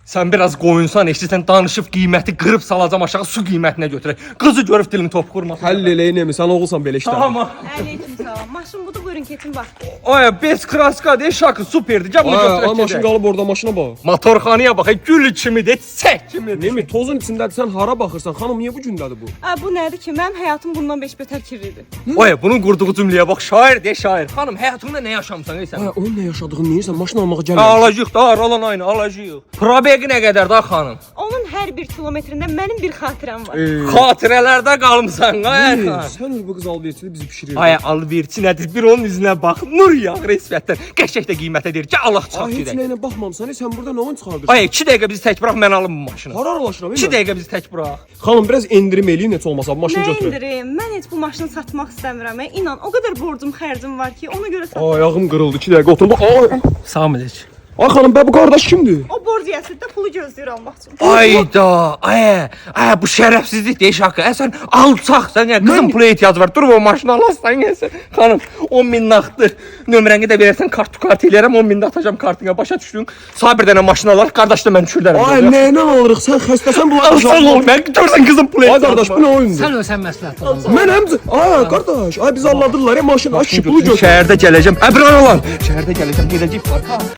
Sən biraz qoyunsan, eşitsən danışıb qiyməti qırıb salacam aşağı su qiymətinə götürək. Qızı görüb dilimi top qurmasın. Həll eləyinəmi? Sən oğulsan belə işlər. Tamam. Aleyküm salam. Maşın budur, buyurun keçin bax. Ay, bez kraska de şakı superdi. Gəl bunu götürək. Maşın qalıb orada maşına bax. Motorxanaya bax, gül kimidir, çək kimidir. Nemi tozun içindədir, sən hara baxırsan? Xanım niyə bu gündədir bu? Bu nədir ki? Mənim həyatım bundan 5 betər kirlidir. Ay, bunun qurduğu cümləyə bax, şair de şair. Xanım, həyatında nə yaşamısan ey sən? Hə, onun nə yaşadığını neyirsən? Maşın almağa gəlmir. Alacaq da, aralan aynı, alacaq. Probeqi nə qədər da xanım? Onun hər bir kilometrində mənim bir xatirəm var. Xatirələrdə qalmısan, ay xanım. Sən bu qız alverçili bizi pişirir. Ay, alverçi nədir? Bir onun üzünə bax, nur yağır isbətdən. Qəşək də qiymətə deyir ki, Allah çap Heç gedək. nəyinə baxmamısan, sən burada nə oyun çıxardırsan? Ay, 2 dəqiqə bizi tək burax, mən alım bu maşını. Hara aralaşıram? 2 dəqiqə bizi tək burax. Xanım biraz endirim eləyin heç olmasa bu maşını Nə götürün. indirim? Mən heç bu maşını satmaq istəmirəm. İnan, o qədər borcum, xərcim var ki, ona görə satmaq. Ayağım qırıldı 2 dəqiqə oturdu. Ay, Salam əleykum. ay xanım, bu qardaş kimdir? O borc yəsirdə pulu gözləyir almaq üçün. Ayda, ay, bu şərəfsizlik deyil şaka. Sən alçaqsan ya, qızın pula ehtiyacı var. Dur o maşını alasan gəlsən. Xanım, 10 min nağddır. Nömrəni də verərsən, kart eləyərəm, 10 min də atacağam kartına. Başa düşdün? Sağ bir dənə maşın alar, qardaş da mən düşürdərəm. Ay, nəyinə alırıq? Sən xəstəsən bunlar. Alsan ol, mən görsən qızın pula Ay ehtiyacı qardaş, bu var. nə oyundur? Sən ölsən məsləhət olar. Mən həm ay qardaş, ay bizi alladırlar ya maşın, ay pulu götür. Şəhərdə gələcəm. Əbran olan. Şəhərdə gələcəm, gedəcək.